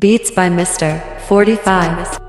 Beats by Mr. 45.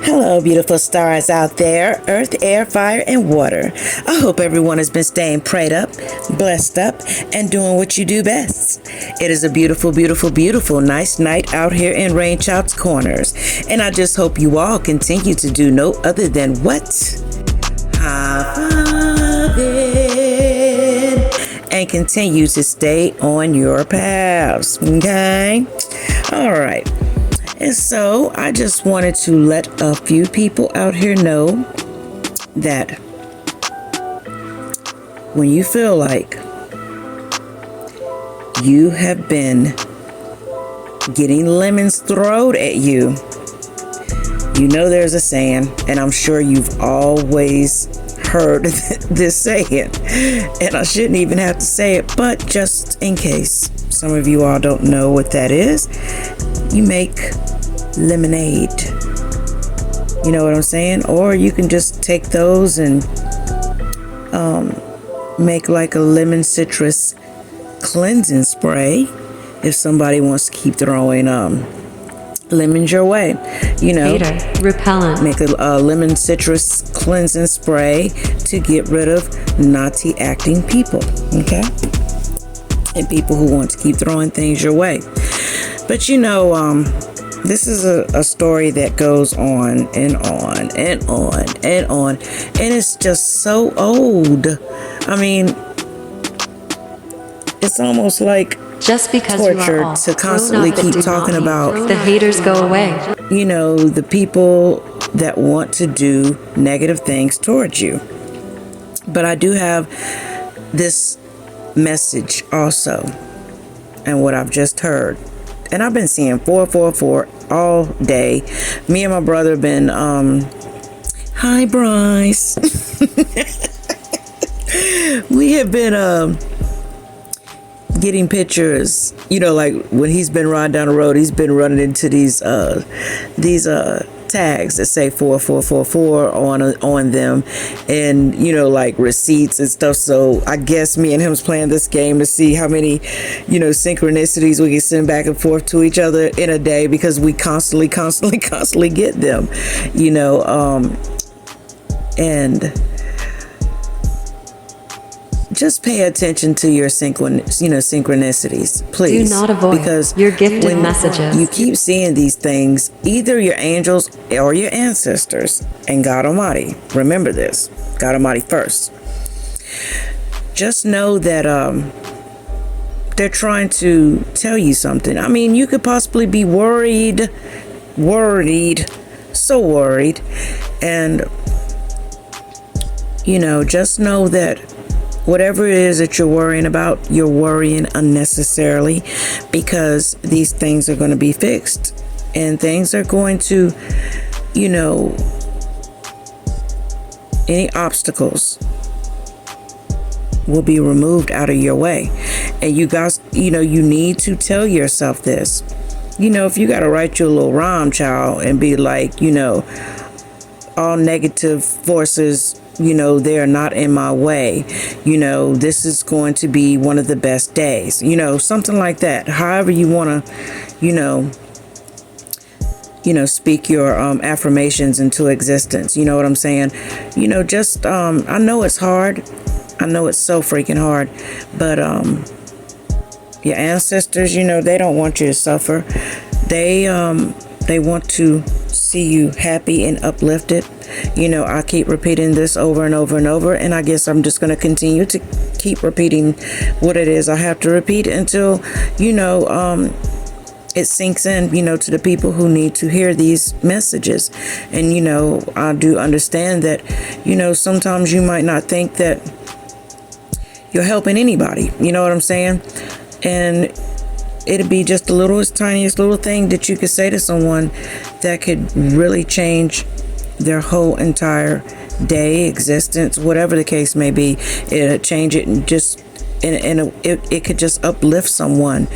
Hello, beautiful stars out there, earth, air, fire, and water. I hope everyone has been staying prayed up, blessed up, and doing what you do best. It is a beautiful, beautiful, beautiful, nice night out here in Rainchildzkornerz, and I just hope you all continue to do no other than what? Have fun and continue to stay on your paths, okay? All right. And so I just wanted to let a few people out here know that when you feel like you have been getting lemons thrown at you, you know there's a saying, and I'm sure you've always heard this saying, and I shouldn't even have to say it, but just in case some of you all don't know what that is, you make lemonade. You know what I'm saying? Or you can just take those and make like a lemon citrus cleansing spray if somebody wants to keep throwing lemons your way. You know, Hater, repellent. make a lemon citrus cleansing spray to get rid of naughty acting people, okay? And people who want to keep throwing things your way. But you know, this is a story that goes on and on and on and on, and it's just so old. I mean, it's almost like Just because torture you are all to constantly keep talking about, the haters go away. you know, the people that want to do negative things towards you. But I do have this message also, and what I've just heard. And I've been seeing 444 all day. Me and my brother have been, hi Bryce. We have been getting pictures, you know, like when he's been riding down the road, he's been running into these tags that say 4444 on them, and you know, like receipts and stuff. So I guess me and him's playing this game to see how many, you know, synchronicities we can send back and forth to each other in a day, because we constantly get them, you know, and just pay attention to your synchronicities, please. Do not avoid because your gifted when messages. you keep seeing these things, either your angels or your ancestors and God Almighty. Remember this, God Almighty first. Just know that they're trying to tell you something. I mean, you could possibly be worried, so worried, and you know, just know that whatever it is that you're worrying about, you're worrying unnecessarily, because these things are going to be fixed, and things are going to, you know, any obstacles will be removed out of your way. And you guys, you know, you need to tell yourself this. You know, if you got to write your little rhyme, child, and be like, you know, all negative forces, you know, they are not in my way. You know, this is going to be one of the best days. You know, something like that. However you want to, you know, speak your affirmations into existence. You know what I'm saying? You know, just I know it's hard. I know it's so freaking hard. But your ancestors, you know, they don't want you to suffer. They want to see you happy and uplifted. You know, I keep repeating this over and over and over, and I guess I'm just going to continue to keep repeating what it is I have to repeat until, you know, it sinks in, you know, to the people who need to hear these messages. And, you know, I do understand that, you know, sometimes you might not think that you're helping anybody. You know what I'm saying? And it'd be just the littlest, tiniest little thing that you could say to someone that could really change their whole entire day, existence, whatever the case may be. It'll change it in just and it could just uplift someone.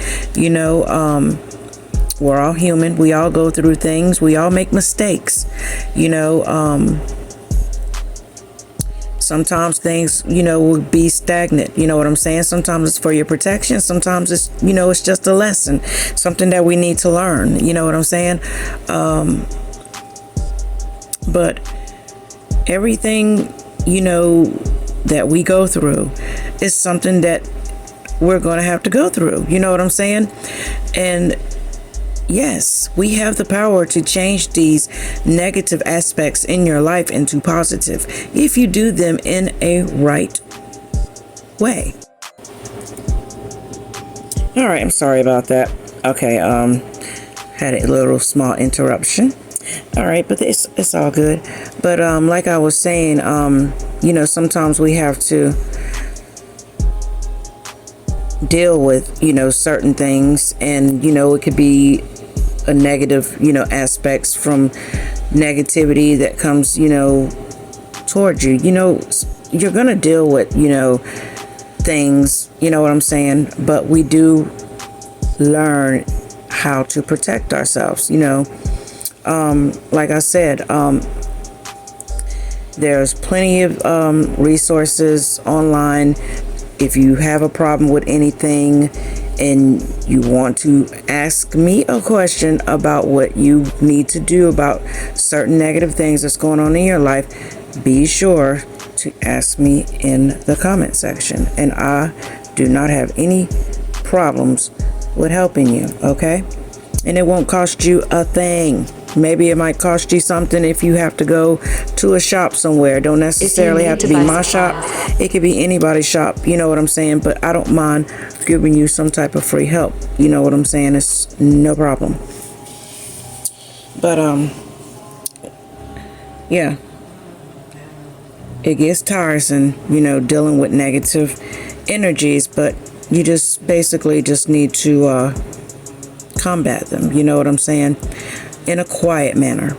We're all human. We all go through things. We all make mistakes. Sometimes things, will be stagnant. You know what I'm saying? Sometimes it's for your protection. Sometimes it's, it's just a lesson, something that we need to learn. You know what I'm saying? But everything, that we go through is something that we're going to have to go through. You know what I'm saying? And yes, we have the power to change these negative aspects in your life into positive if you do them in a right way. All right, I'm sorry about that. Okay, had a little small interruption. All right, but it's all good. But like I was saying, sometimes we have to deal with, certain things, and it could be a negative, aspects from negativity that comes, towards you. You're gonna deal with, things, you know what I'm saying? But we do learn how to protect ourselves. Like I said, there's plenty of resources online. If you have a problem with anything and you want to ask me a question about what you need to do about certain negative things that's going on in your life, be sure to ask me in the comment section. And I do not have any problems with helping you, okay? And it won't cost you a thing. Maybe it might cost you something if you have to go to a shop somewhere. Don't necessarily have to be my shop. It could be anybody's shop. You know what I'm saying? But I don't mind giving you some type of free help. You know what I'm saying? It's no problem. But yeah, it gets tiresome, dealing with negative energies. But you just basically just need to combat them. You know what I'm saying? In a quiet manner,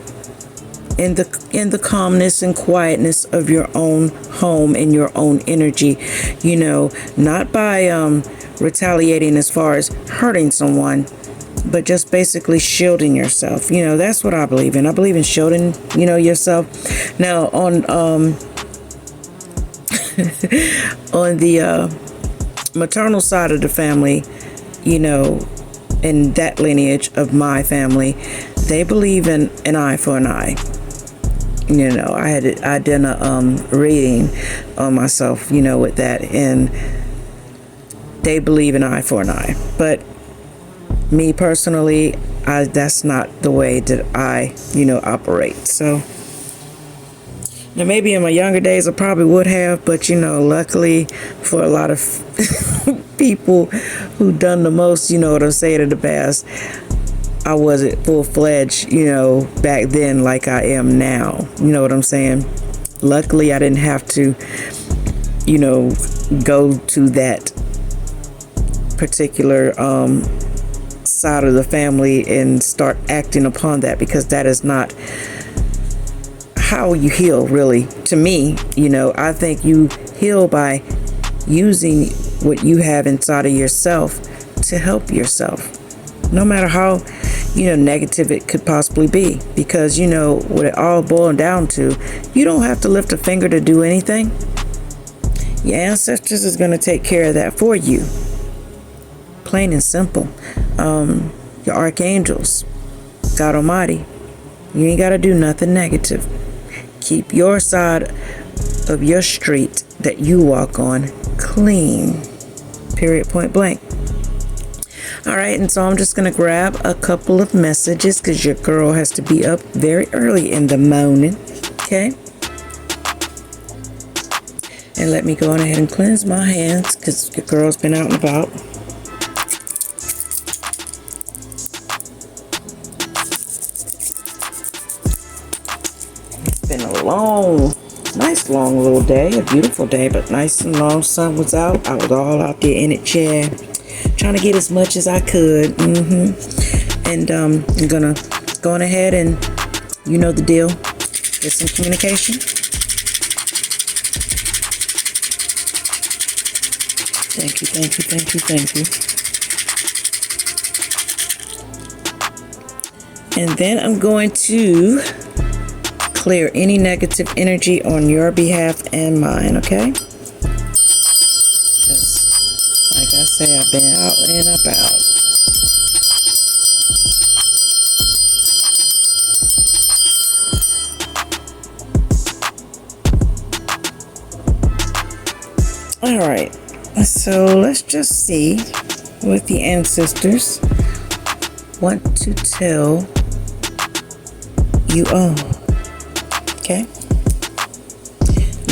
in the calmness and quietness of your own home and your own energy, not by retaliating as far as hurting someone, but just basically shielding yourself. That's what I believe in. I believe in shielding, yourself. Now on on the maternal side of the family, in that lineage of my family, they believe in an eye for an eye. I did a reading on myself, with that, and they believe in eye for an eye. But me personally, that's not the way that I, operate. So now maybe in my younger days I probably would have, but luckily for a lot of people who done the most, what I'm saying, in the past, I wasn't full-fledged, back then like I am now. You know what I'm saying? Luckily, I didn't have to, go to that particular side of the family and start acting upon that, because that is not how you heal, really. To me, I think you heal by using what you have inside of yourself to help yourself, no matter how negative it could possibly be. Because what it all boils down to, you don't have to lift a finger to do anything. Your ancestors is going to take care of that for you, plain and simple. Your archangels, God Almighty, you ain't got to do nothing negative. Keep your side of your street that you walk on clean, period, point blank. All right, and so I'm just going to grab a couple of messages, because your girl has to be up very early in the morning, okay? And let me go on ahead and cleanse my hands, because your girl's been out and about. It's been a nice long little day, a beautiful day, but nice and long. Sun was out. I was all out there in it, chair, trying to get as much as I could. And I'm gonna go on ahead and, you know the deal, get some communication. Thank you, thank you, thank you, thank you. And then I'm going to clear any negative energy on your behalf and mine, okay? Because, like I say, I've been out and about. All right, so let's just see what the ancestors want to tell you all. Okay?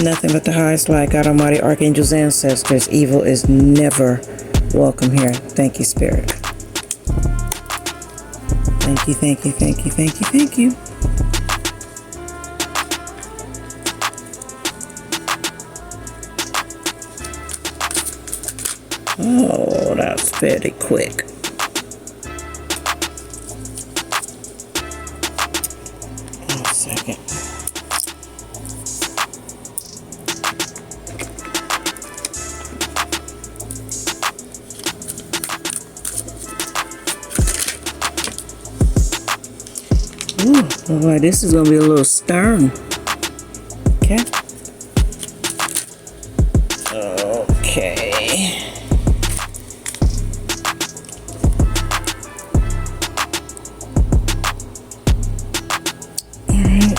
Nothing but the highest light, God Almighty, archangels, ancestors. Evil is never welcome here. Thank you, Spirit. Thank you, thank you, thank you, thank you, thank you. Oh, that's very quick. One second. Ooh, boy, this is gonna be a little stern. Okay. Okay.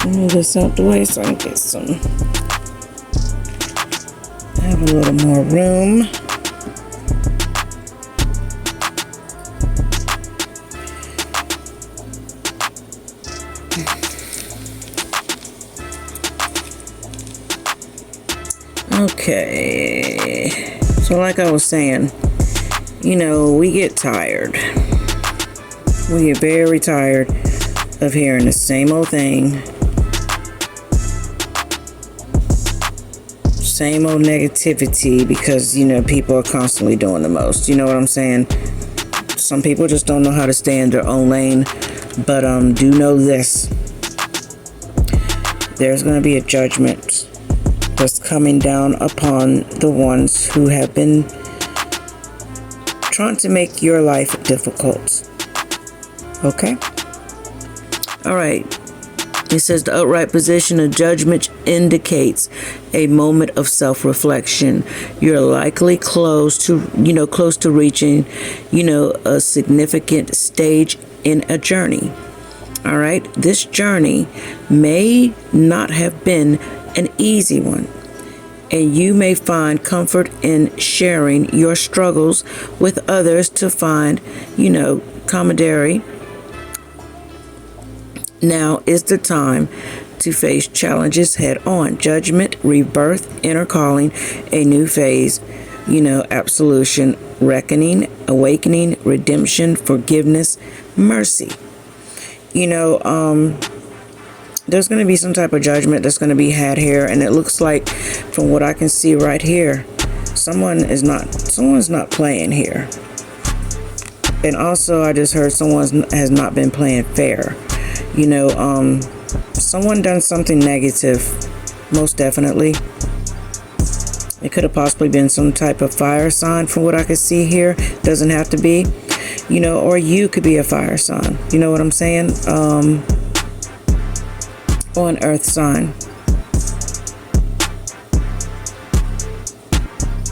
Move this out the way so I can get some. Have a little more room. Okay. So, like I was saying, you know, we get tired. We get very tired of hearing the same old thing. Same old negativity because, you know, people are constantly doing the most. You know what I'm saying? Some people just don't know how to stay in their own lane. But do know this. There's going to be a judgment that's coming down upon the ones who have been trying to make your life difficult. Okay? All right. It says the upright position of judgment indicates a moment of self-reflection. You're likely close to reaching, a significant stage in a journey. All right. This journey may not have been an easy one, and you may find comfort in sharing your struggles with others to find, camaraderie. Now is the time to face challenges head on. Judgment, rebirth, inner calling, a new phase, absolution, reckoning, awakening, redemption, forgiveness, mercy. There's going to be some type of judgment that's going to be had here, and it looks like, from what I can see right here, someone's not playing here. And also, I just heard someone has not been playing fair. Someone done something negative, most definitely. It could have possibly been some type of fire sign from what I could see here. Doesn't have to be, or you could be a fire sign. You know what I'm saying? Or an earth sign.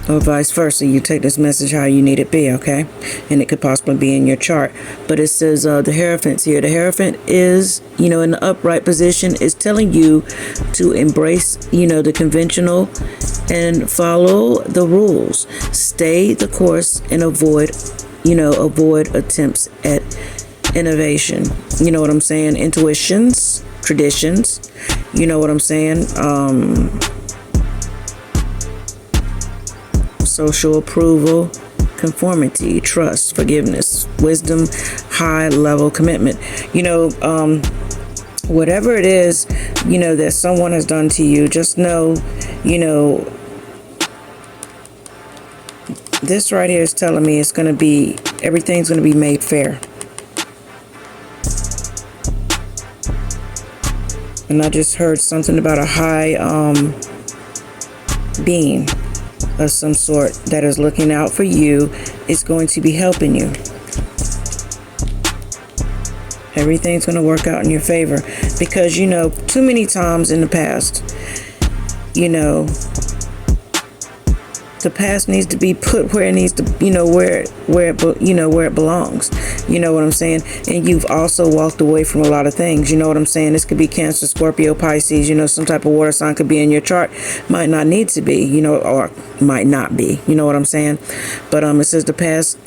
Or vice versa. You take this message how you need it be, okay? And it could possibly be in your chart. But it says the Hierophant's here. The Hierophant is, in the upright position, is telling you to embrace, the conventional and follow the rules. Stay the course and avoid attempts at innovation. You know what I'm saying? Intuitions, traditions. You know what I'm saying? Social approval, conformity, trust, forgiveness, wisdom, high level commitment. Whatever it is, that someone has done to you, just know, this right here is telling me everything's going to be made fair. And I just heard something about a high being. of some sort that is looking out for you is going to be helping you. Everything's going to work out in your favor because, too many times in the past, the past needs to be put where it needs to, where it belongs. You know what I'm saying? And you've also walked away from a lot of things. You know what I'm saying? This could be Cancer, Scorpio, Pisces. Some type of water sign could be in your chart. Might not need to be, or might not be. You know what I'm saying? But it says the past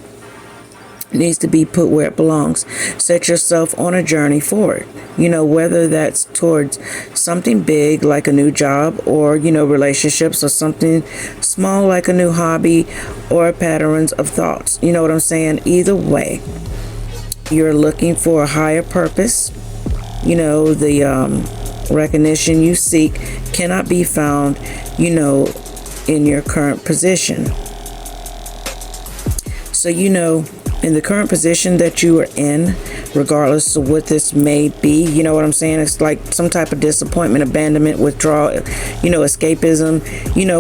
needs to be put where it belongs. Set yourself on a journey forward, whether that's towards something big like a new job or relationships, or something small like a new hobby or patterns of thoughts. You know what I'm saying? Either way, you're looking for a higher purpose. The recognition you seek cannot be found in your current position. So in the current position that you are in, regardless of what this may be, you know what I'm saying? It's like some type of disappointment, abandonment, withdrawal, escapism,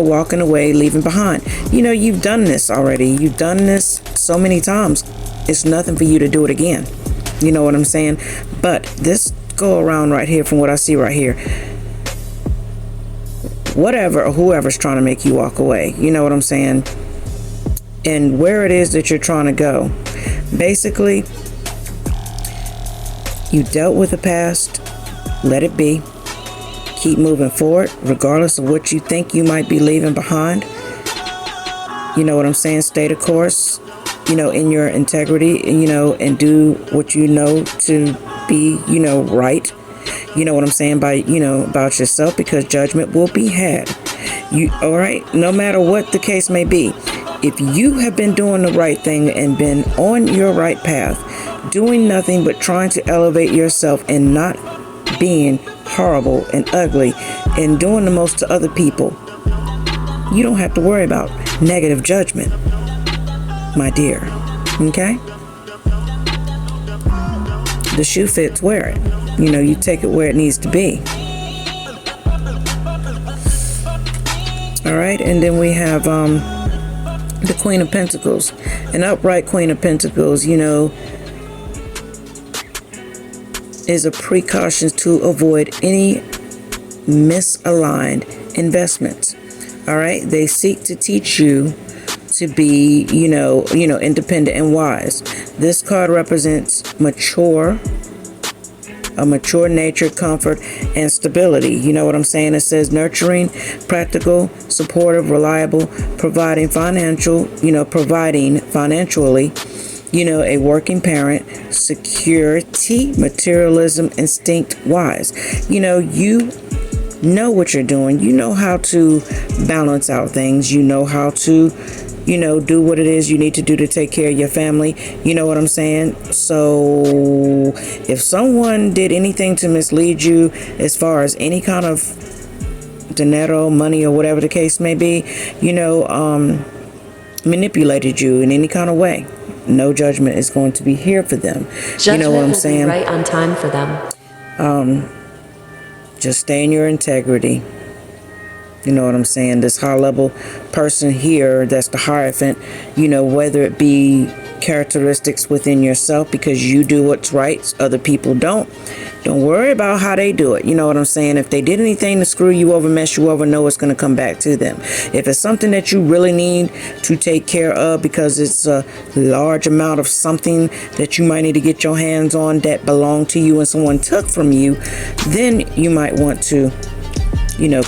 walking away, leaving behind. You've done this already. You've done this so many times. It's nothing for you to do it again. You know what I'm saying? But this go around right here, from what I see right here, whatever or whoever's trying to make you walk away, you know what I'm saying? And where it is that you're trying to go. Basically, you dealt with the past, let it be. Keep moving forward, regardless of what you think you might be leaving behind. You know what I'm saying? Stay the course, in your integrity, and do what you know to be, right. You know what I'm saying? By, about yourself, because judgment will be had. All right? No matter what the case may be. If you have been doing the right thing and been on your right path, doing nothing but trying to elevate yourself and not being horrible and ugly and doing the most to other people, you don't have to worry about negative judgment, my dear. Okay? The shoe fits, wear it. You take it where it needs to be. All right, and then we have the Queen of Pentacles. An upright Queen of Pentacles, is a precaution to avoid any misaligned investments. All right, they seek to teach you to be, independent and wise. This card represents a mature nature, comfort, and stability. You know what I'm saying? It says nurturing, practical, supportive, reliable, providing financially, a working parent, security, materialism, instinct, wise. You know what you're doing. You know how to balance out things. You know how to do what it is you need to do to take care of your family. You know what I'm saying? So if someone did anything to mislead you as far as any kind of dinero, money, or whatever the case may be, manipulated you in any kind of way, no judgment is going to be here for them. Judgment, you know what I'm saying? Will be right on time for them. Just stay in your integrity. You know what I'm saying? This high level person here, that's the Hierophant, whether it be characteristics within yourself because you do what's right, other people don't. Don't worry about how they do it. You know what I'm saying? If they did anything to screw you over, mess you over, know it's going to come back to them. If it's something that you really need to take care of because it's a large amount of something that you might need to get your hands on that belonged to you and someone took from you, then you might want to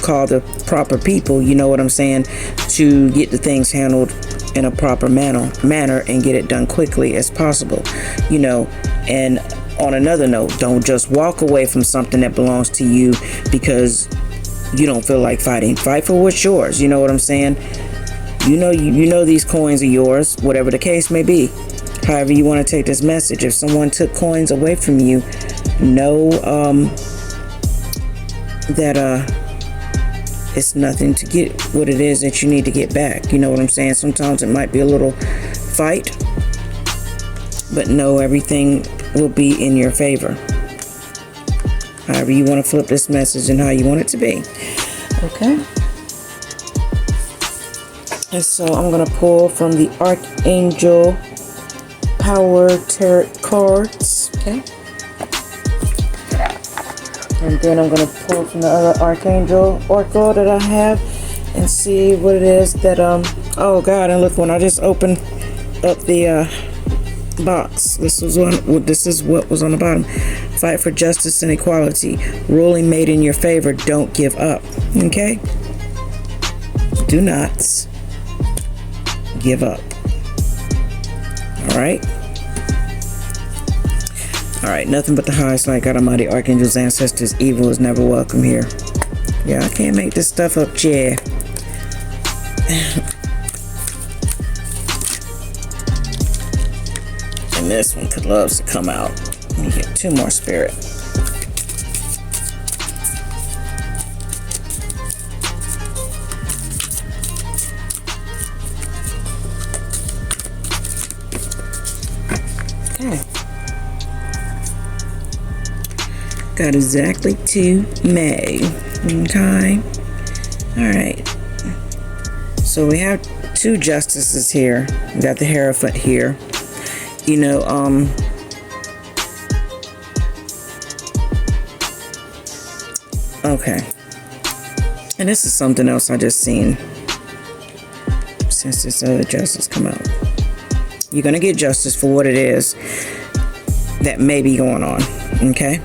call the proper people, you know what I'm saying, to get the things handled in a proper manner and get it done quickly as possible, and on another note, don't just walk away from something that belongs to you because you don't feel like fighting. Fight for what's yours, you know what I'm saying? You know these coins are yours, whatever the case may be. However you want to take this message, if someone took coins away from you, know that it's nothing to get what it is that you need to get back. You know what I'm saying? Sometimes it might be a little fight, but no, everything will be in your favor. However you want to flip this message and how you want it to be. Okay. And so I'm going to pull from the Archangel Power Tarot cards. Okay. And then I'm going to pull from the other Archangel Oracle that I have and see what it is that, oh God, and look, when I just opened up the box, this is what was on the bottom. Fight for justice and equality. Ruling made in your favor. Don't give up. Okay? Do not give up. Alright? Alright, nothing but the highest light. God Almighty, Archangels, Ancestors, evil is never welcome here. Yeah, I can't make this stuff up, yeah. And this one could love to come out. Let me get 2 more spirit. Okay. Got exactly 2 May. Okay. Alright. So we have 2 justices here. We got the Hierophant here. You know, okay. And this is something else I just seen since this other justice come out. You're gonna get justice for what it is that may be going on, okay?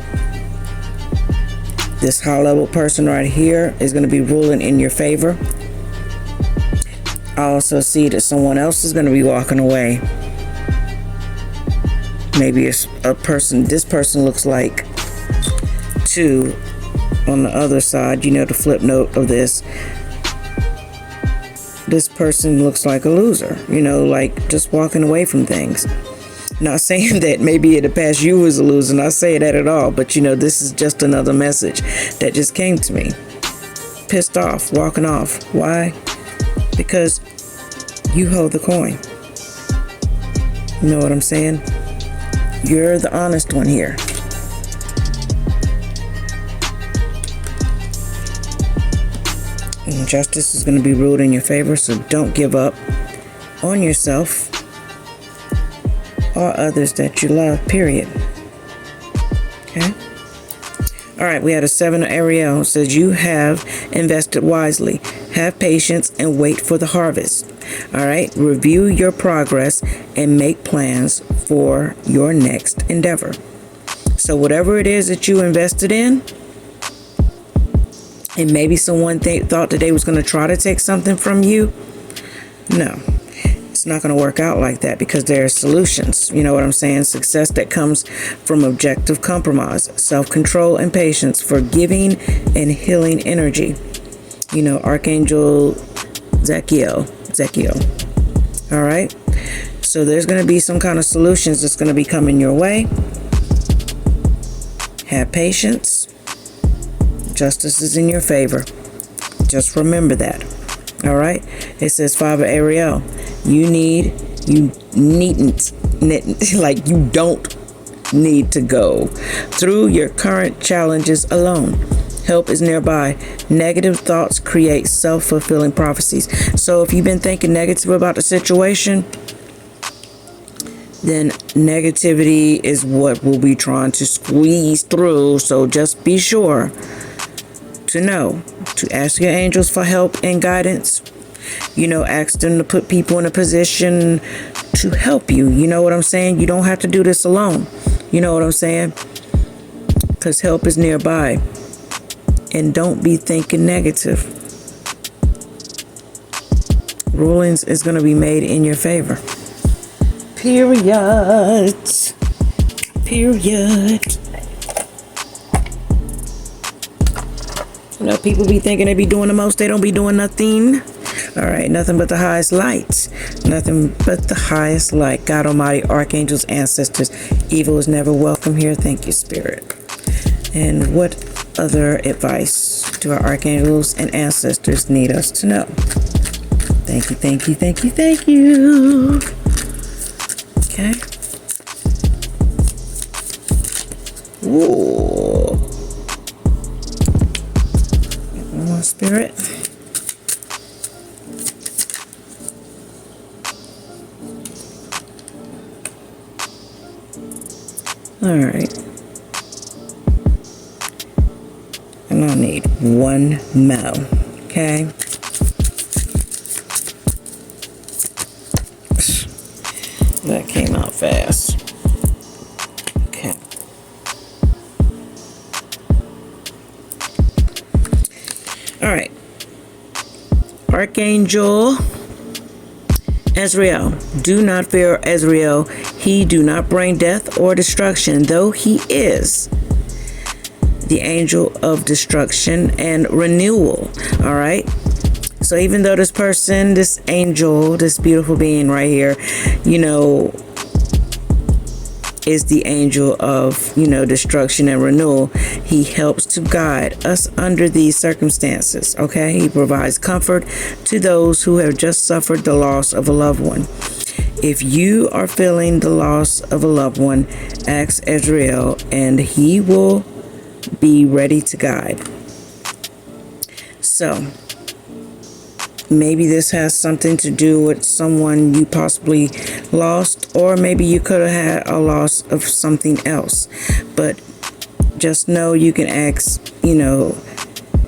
This high-level person right here is gonna be ruling in your favor. I also see that someone else is gonna be walking away. Maybe it's a person, this person looks like 2 on the other side, you know, the flip note of this. This person looks like a loser, you know, like just walking away from things. Not saying that maybe in the past you was a loser, not saying that at all, but you know, this is just another message that just came to me. Pissed off, walking off. Why? Because you hold the coin. You know what I'm saying? You're the honest one here. And justice is going to be ruled in your favor, so don't give up on yourself or others that you love, period. Okay? Alright, we had a 7 Ariel. It says you have invested wisely. Have patience and wait for the harvest. Alright, review your progress and make plans for your next endeavor. So whatever it is that you invested in, and maybe someone thought that they was going to try to take something from you. No, it's not going to work out like that because there are solutions. You know what I'm saying? Success that comes from objective compromise, self-control and patience, forgiving and healing energy. You know, Archangel Zekiel. All right. So there's going to be some kind of solutions that's going to be coming your way. Have patience. Justice is in your favor. Just remember that. All right. It says, Father Ariel, you needn't, like you don't need to go through your current challenges alone. Help is nearby. Negative thoughts create self-fulfilling prophecies. So if you've been thinking negative about the situation, then negativity is what we'll be trying to squeeze through. So just be sure to know to ask your angels for help and guidance. You know, ask them to put people in a position to help you. You know what I'm saying? You don't have to do this alone. You know what I'm saying? Because help is nearby. And don't be thinking negative. Rulings is going to be made in your favor. Period. You know, people be thinking they be doing the most. They don't be doing nothing. All right, nothing but the highest light. Nothing but the highest light. God Almighty, Archangels, Ancestors. Evil is never welcome here. Thank you, Spirit. And what other advice do our Archangels and Ancestors need us to know? Thank you. Okay. Ooh. One more spirit. All right. And I need one more. Okay. That came out fast. Okay. All right. Archangel Azrael. Do not fear Azrael. He do not bring death or destruction, though he is the angel of destruction and renewal. All right. So even though this person, this angel, this beautiful being right here, is the angel of, destruction and renewal, he helps to guide us under these circumstances. Okay. He provides comfort to those who have just suffered the loss of a loved one. If you are feeling the loss of a loved one, ask Azrael and he will be ready to guide. So maybe this has something to do with someone you possibly lost, or maybe you could have had a loss of something else. But just know you can ask,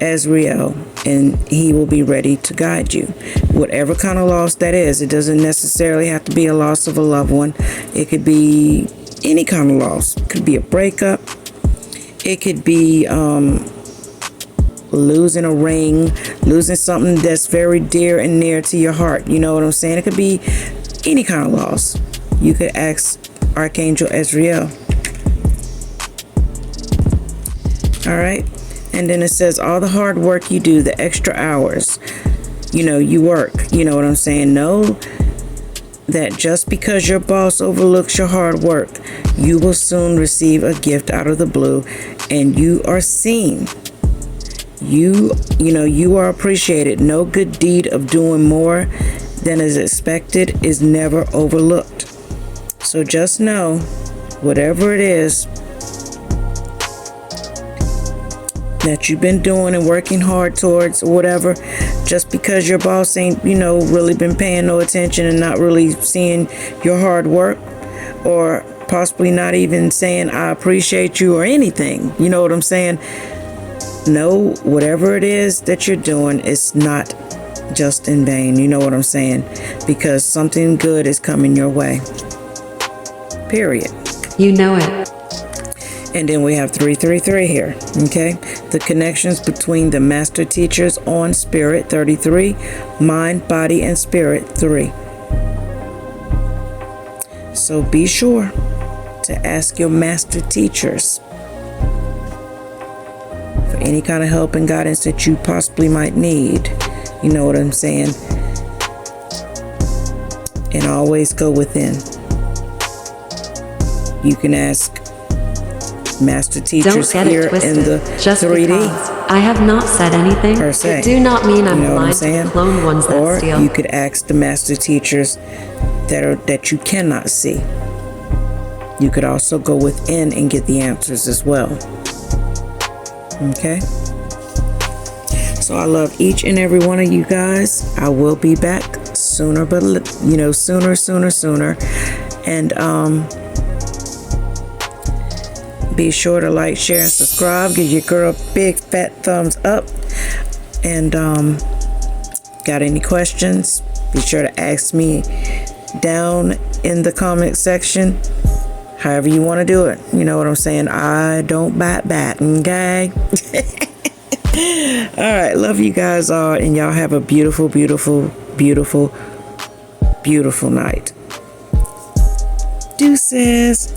Azrael, and he will be ready to guide you. Whatever kind of loss that is, it doesn't necessarily have to be a loss of a loved one. It could be any kind of loss. It could be a breakup. It could be losing a ring, losing something that's very dear and near to your heart. You know what I'm saying? It could be any kind of loss. You could ask Archangel Azrael. All right. And then it says all the hard work you do, the extra hours, you work. You know what I'm saying? Know that just because your boss overlooks your hard work, you will soon receive a gift out of the blue, and you are seen. You are appreciated. No good deed of doing more than is expected is never overlooked. So just know, whatever it is that you've been doing and working hard towards, or whatever, just because your boss ain't, really been paying no attention and not really seeing your hard work, or possibly not even saying I appreciate you or anything, you know what I'm saying? No, whatever it is that you're doing, it's not just in vain. You know what I'm saying? Because something good is coming your way. Period. You know it. And then we have 333 here. Okay. The connections between the master teachers on spirit 33, mind, body, and spirit 3. So be sure to ask your master teachers for any kind of help and guidance that you possibly might need. You know what I'm saying? And always go within. You can ask master teachers here in the just 3D. I have not said anything. Per se. Do not mean I'm blind to saying? the clone ones that or steal. You could ask the master teachers that you cannot see. You could also go within and get the answers as well. Okay. So I love each and every one of you guys. I will be back sooner, but sooner. And be sure to like, share, and subscribe. Give your girl a big fat thumbs up. And got any questions? Be sure to ask me down in the comment section. However you want to do it. You know what I'm saying? I don't bite back, okay? All right. Love you guys all. And y'all have a beautiful, beautiful, beautiful, beautiful night. Deuces.